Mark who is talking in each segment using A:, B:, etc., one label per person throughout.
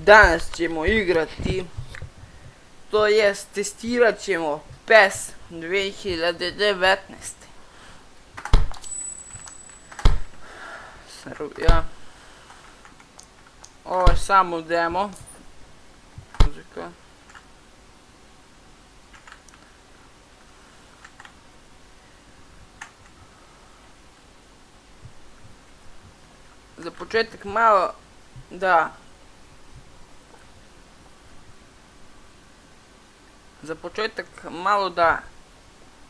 A: danas ćemo igrati, to jest testirat ćemo PES 2019. Srbija. Ovo je samo demo. Muzika. Za početak malo da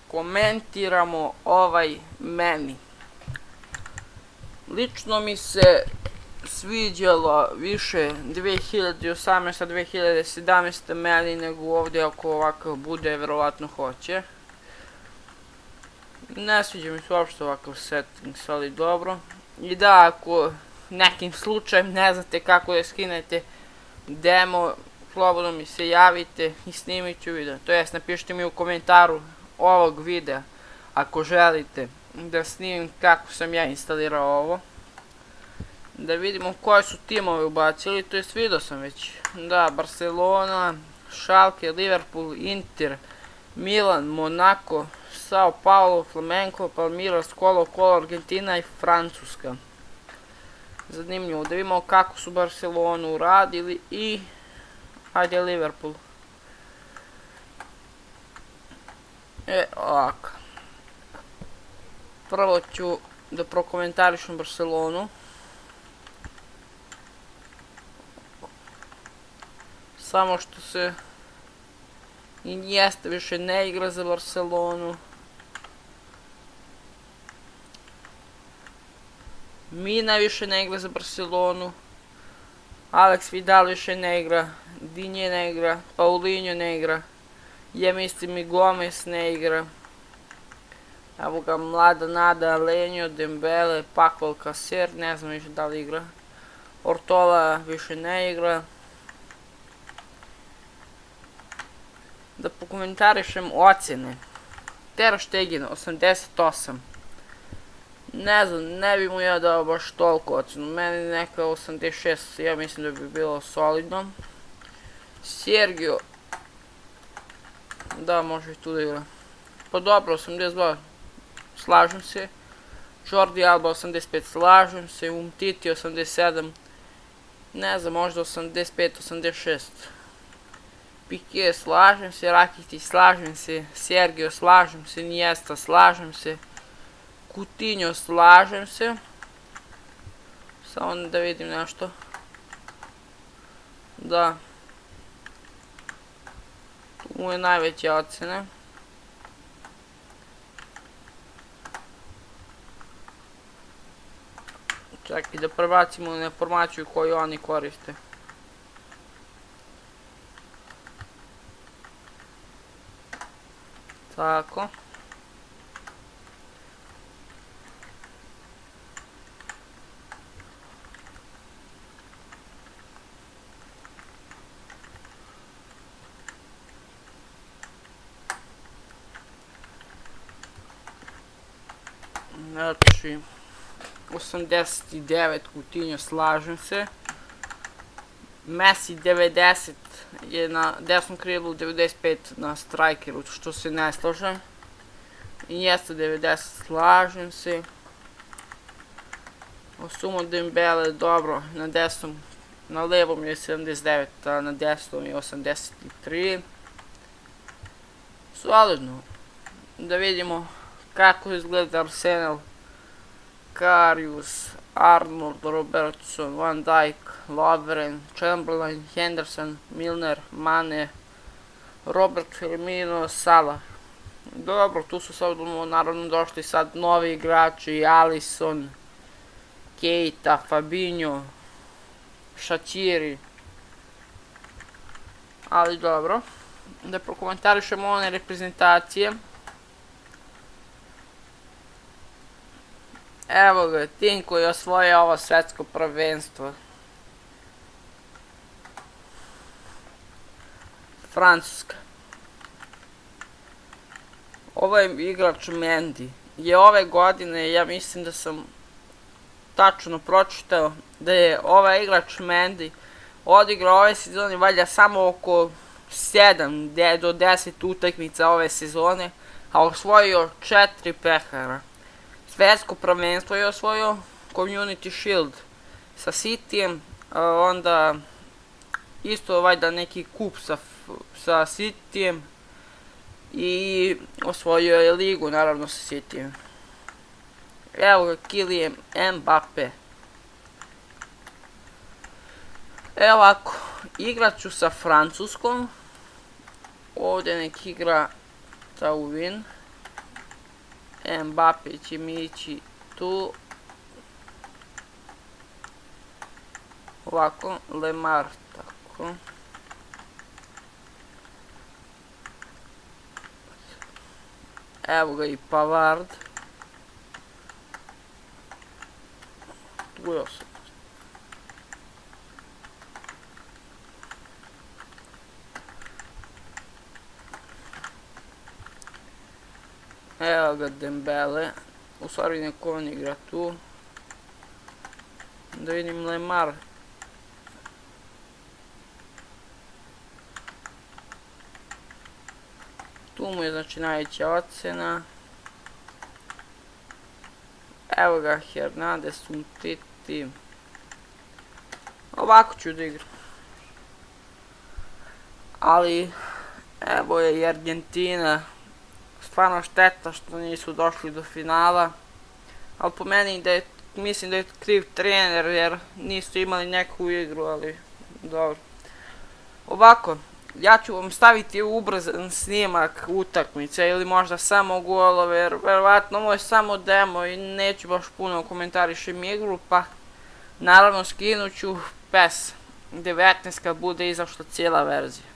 A: komentiramo ovaj meni. Lično mi se sviđalo više 2018-2017 meni nego ovdje, ako ovakav bude, vjerovatno hoće. Ne sviđa mi se uopšte ovakav settings, ali dobro. I da, ako nekim slučajem ne znate kako da skinete demo, slobodno mi se javite i snimit ću video. To jest, napišite mi u komentaru ovog videa ako želite da snimim kako sam ja instalirao ovo. Da vidimo koje su timove ubacili, to jest vidio sam već. Da, Barcelona, Schalke, Liverpool, Inter, Milan, Monaco, Sao Paulo, Flamengo, Palmeiras, Colo-Colo, Argentina i Francuska. Zanimljivo, da vidimo kako su Barcelonu uradili i ajde Liverpool. Ovako. Prvo ću da prokomentarišem Barcelonu. Samo što se Iniesta više ne igra za Barcelonu. Mina više ne igra za Barcelonu. Alex Vidal više ne igra. Dinje ne igra. Paulinho ne igra. Ja mislim i Gomez ne igra. Evo ga mlada nada Lenjo, Dembele, Paco Alcacer, ne znam više da li igra. Ortola više ne igra. Da pokomentarišem ocjene. Ter Stegen 88. Ne znam, ne bi mu ja dao baš toliko ocjenu. Meni neka 86, ja mislim da bi bilo solidno. Sergio, da, može i tu da igra. Pa dobro, 82, slažem se. Jordi Alba 85, slažem se. Umtiti 87, ne znam, možda 85, 86. Piqué, slažem se. Rakitic, slažem se. Sergio, slažem se. Iniesta, slažem se. Coutinho, slažem se. Samo da vidim nešto. Da. Tu mu je najveća ocjena. Čak i da prebacimo na informaciju koju oni koriste. Tako. Znači, 89 Coutinho, slažem se. Messi 90 je na desnom krilu, 95 na strikeru, što se ne slažem. Iniesta 90, slažem se. Osumo Dembele, dobro, na desnom, na levom je 79, a na desnom je 83. Solidno. Da vidimo kako izgleda Arsenal. Karius, Arnold, Robertson, Van Dijk, Lovren, Chamberlain, Henderson, Milner, Mane, Robert Firmino, Salah. Dobro, tu su sad naravno došli sad novi igrači, Alisson, Keita, Fabinho, Shaqiri. Ali dobro, da prokomentarišemo one reprezentacije. Evo ga, tim koji je osvojio ovo svetsko prvenstvo. Francuska. Ovaj igrač Mendy je ove godine, ja mislim da sam tačno pročitao, da je ovaj igrač Mendy odigrao ove sezone valjda samo oko 7 do 10 utakmica ove sezone, a osvojio 4 pehara. Svetsko prvenstvo je osvojio, Community Shield sa Cityjem, onda isto valjda neki kup sa Cityjem i osvojio je ligu naravno sa Cityjem. Evo ga Kylian Mbappe. Evo ovako, igrat ću sa Francuskom. Ovdje nek igra Tauvin. Mbappe će mi ići tu. Ovako, Lemar, tako. Evo ga i Pavard. Tu je osam. Evo ga Dembele. U stvari neko on igra tu. Da vidim Lemar. Tu mu je znači najveća ocena. Evo ga Hernandez, Umtiti. Ovako ću da igram. Ali evo je i Argentina. Stvarno šteta što nisu došli do finala. Ali po meni da je, mislim da je kriv trener jer nisu imali neku igru, ali dobro. Ovako, ja ću vam staviti ubrzan snimak utakmice ili možda samo golove jer verovatno ovo je samo demo i neću baš puno komentarišem igru, pa naravno skinut ću PES 19 kad bude izašla cijela verzija.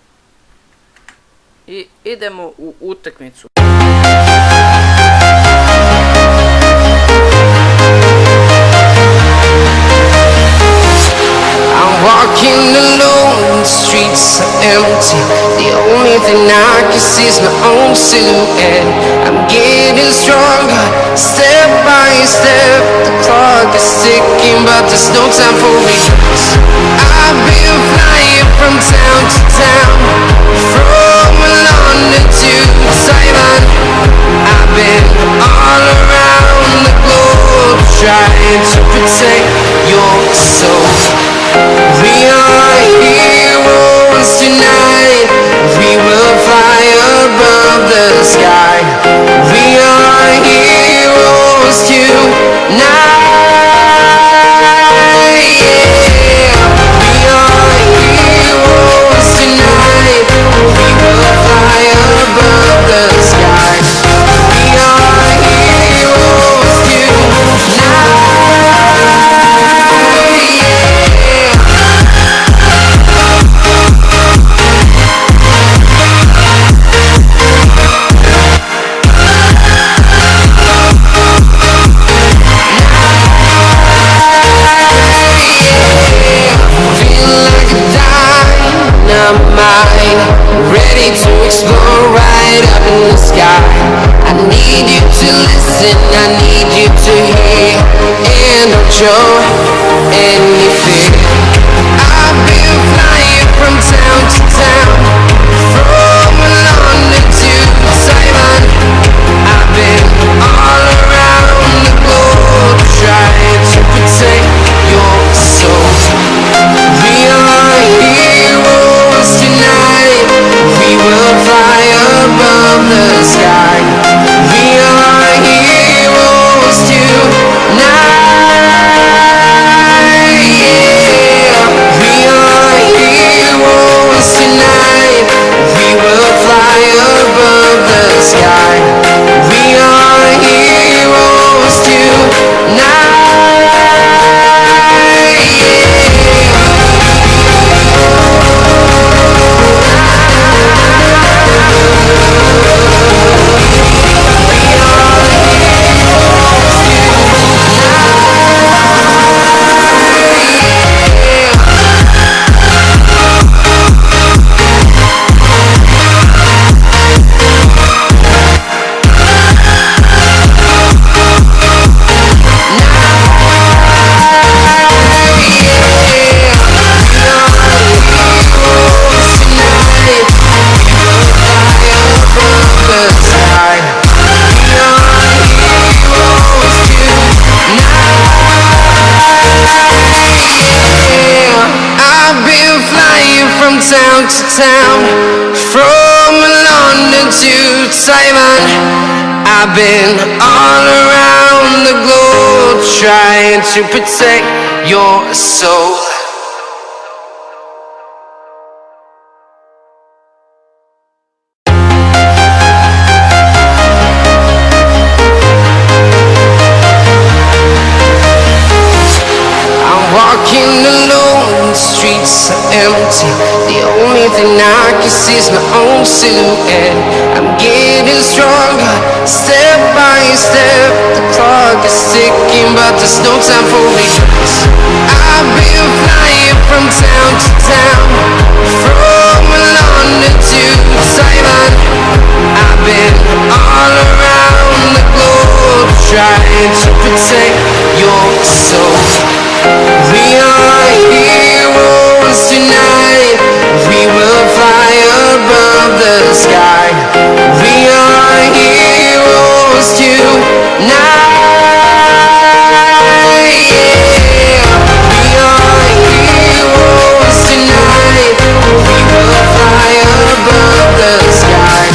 A: I idemo u utakmicu.
B: Walking alone, the streets are empty. The only thing I can see is my own silhouette. I'm getting stronger, step by step. The clock is ticking, but there's no time for regrets. I've been flying from town to town, from London to Taiwan. I've been all around the globe, trying to protect your soul. We are heroes tonight. We will fly above the sky. We are heroes tonight. Yeah. We are heroes tonight. We will fly above the sky. We are heroes tonight. Ready to explore right up in the sky. I need you to listen, I need you to hear, and don't show any fear. I've been flying from town to town, from London to Taiwan. I've been all around the globe, trying to protect your soul. We are heroes tonight. We will fly above the sky. We are heroes tonight. Yeah. town to town, from London to Taiwan. I've been all around the globe trying to protect your soul. Walking alone, the streets are empty. The only thing I can see is my own silhouette. I'm getting stronger, step by step. The clock is ticking, but there's no time for regrets. I've been flying from town to town, from London to Taiwan. I've been all around the globe trying to protect your soul. We are heroes tonight. We will fly above the sky. We are heroes tonight. Yeah. We are heroes tonight. We will fly above the sky.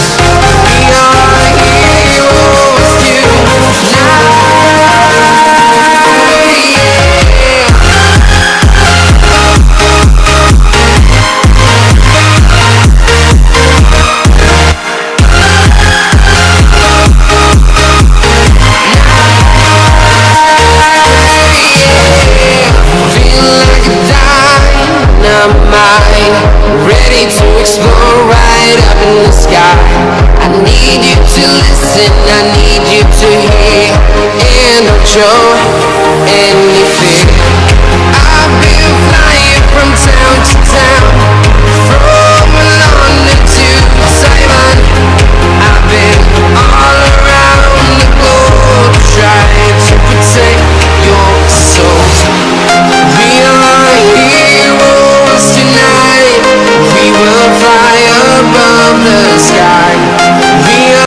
B: We are heroes tonight. Ready to explore right up in the sky. I need you to listen, I need you to hear, and don't show any fear. I've been flying from town to town, from London to Taiwan. I've been all around the globe trying to protect your soul. We are heroes tonight. We will fly above the sky. We are...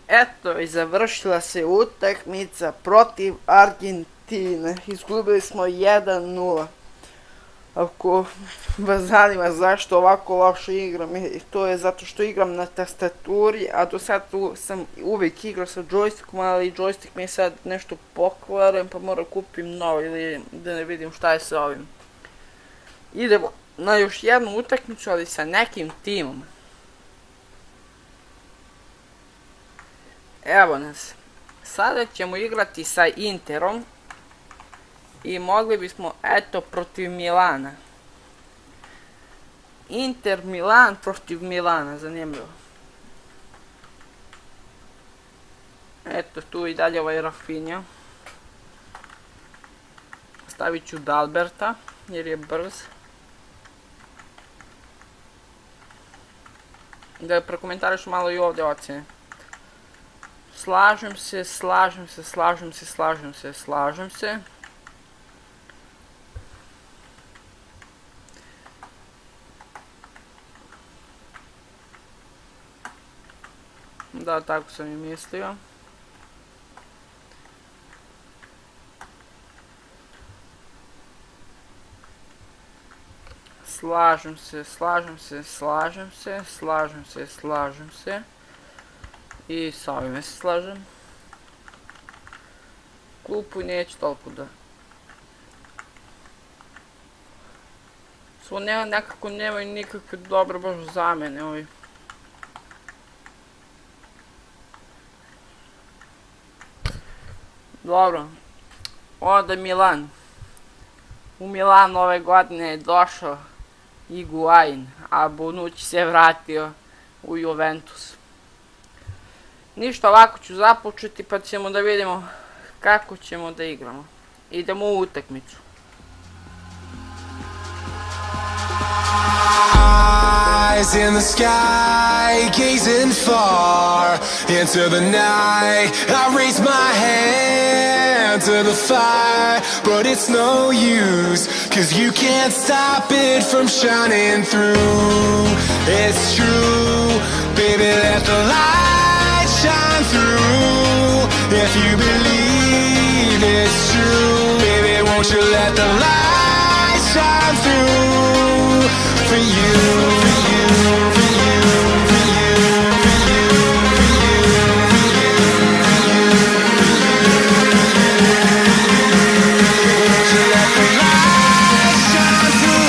A: Eto, i završila se utakmica protiv Argentine. Izgubili smo 1:0. Ako vas zanima zašto ovako loše igram, to je zato što igram na tastaturi, a do sad tu sam uvijek igrao sa joystickom, ali joystick mi je sad nešto pokvaren, pa moram kupim novi ili da ne vidim šta je sa ovim. Idemo na još jednu utakmicu, ali sa nekim timom. Evo nas. Sada ćemo igrati sa Interom. I mogli bismo, eto, protiv Milana. Inter Milan protiv Milana, zanimljivo. Eto, tu i dalje ovaj Rafinha. Stavit ću Dalberta, jer je brz. Da prokomentarišu malo i ovdje ocjene. Slažem se, slažem se, slažem se, slažem se, slažem se. Da, tako sam i mislio. Slažem se, slažem se, slažem se, slažem se, slažem se. I sa ovime se slažem. Klupu neću toliko da... Svo nekako nemaju nikakve dobre baš zamene ovi. Dobro. Onda Milan. U Milan ove godine je došao Higuain, a Bonucci se vratio u Juventus. Ništa, ovako ću započeti pa ćemo da vidimo kako ćemo da igramo. Idemo u utakmicu.
C: Eyes in the sky, gazing far into the night. I raise my hand to the fire, but it's no use, 'cause you can't stop it from shining through. It's true, baby, let the light shine through. If you believe it's true, baby, won't you let the light shine through for you, for you, for you, for you, for you, for you, won't you let the light shine through.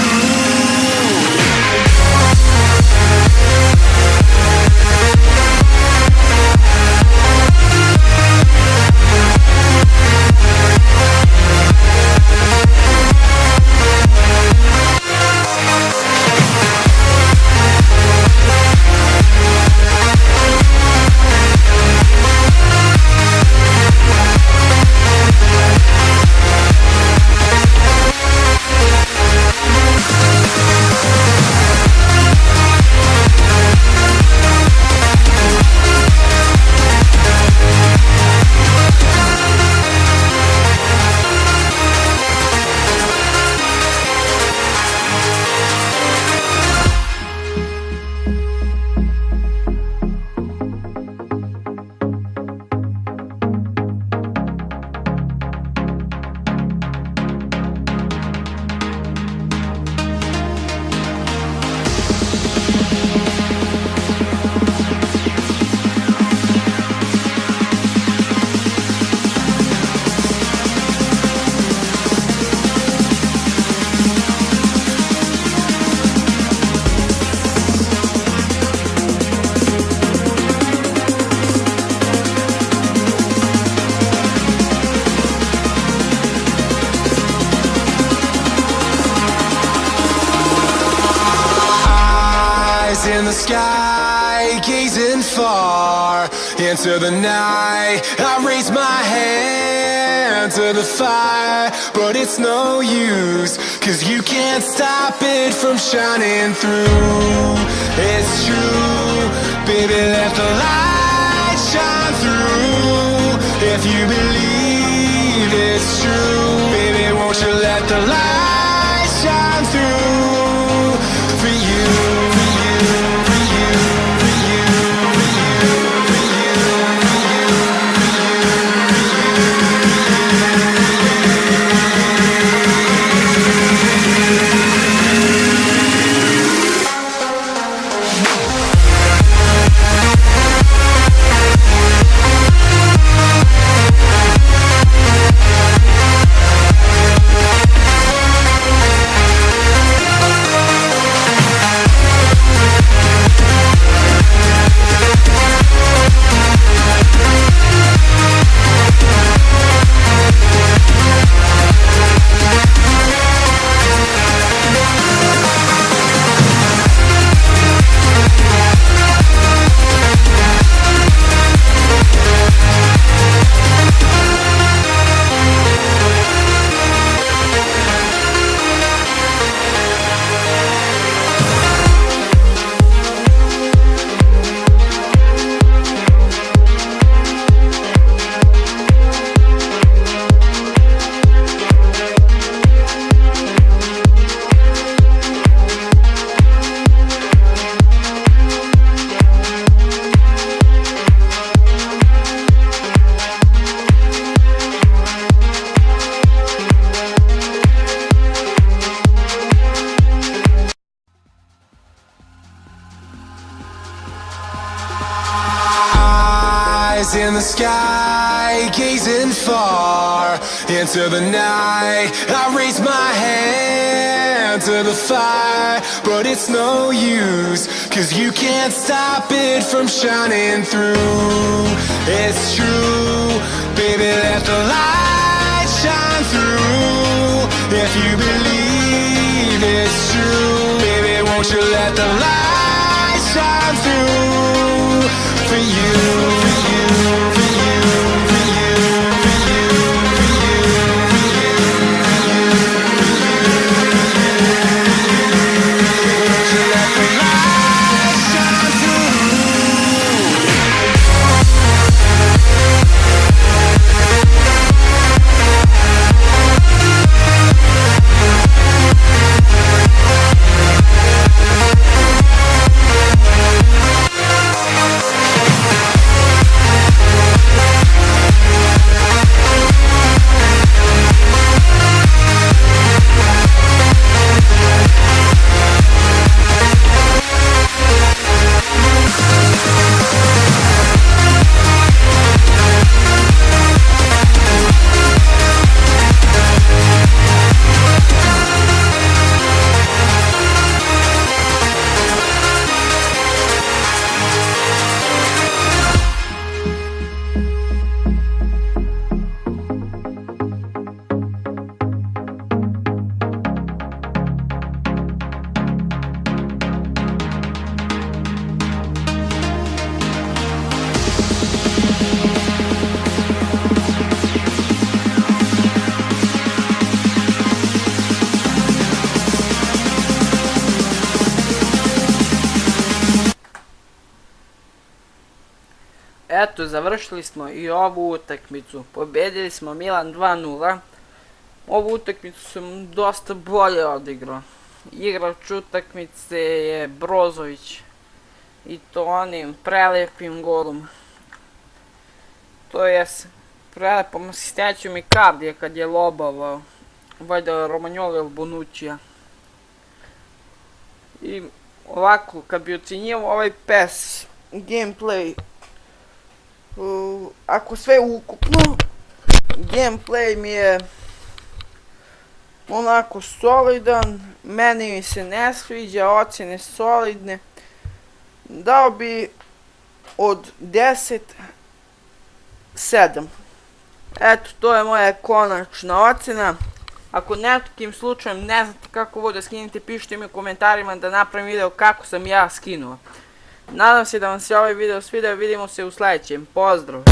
C: In the sky, gazing far into the night, I raise my hand to the fire, but it's no use, 'cause you can't stop it from shining through. It's true, baby, let the light shine through. If you believe it's true, baby, won't you let the light shine through for you. In the sky, gazing far into the night, I raise my hand to the fire, but it's no use, 'cause you can't stop it from shining through. It's true, baby, let the light shine through. If you believe it's true, baby, won't you let the light shine through for you, for you, for you, for you, for you, for you, for you, won't you let the light shine through.
A: Eto, završili smo i ovu utakmicu. Pobedili smo Milan 2:0. Ovu utakmicu sam dosta bolje odigrao. Igrač utakmice je Brozović. I to onim prelepim golom. To je prelepom asistencijom Icardija kad je lobavao. Valjda Romagnoli ili Bonuccija. I ovako, kad bi ocjenjivao ovaj PES gameplay, ako sve ukupno, gameplay mi je onako solidan, meni mi se ne sviđa, ocjene solidne, dao bi od 10 7. Eto, to je moja konačna ocjena. Ako nekim slučajem ne znate kako ovo da skinete, pišite mi u komentarima da napravim video kako sam ja skinuo. Nadam se da vam se ovaj video svidio, vidimo se u sljedećem. Pozdrav!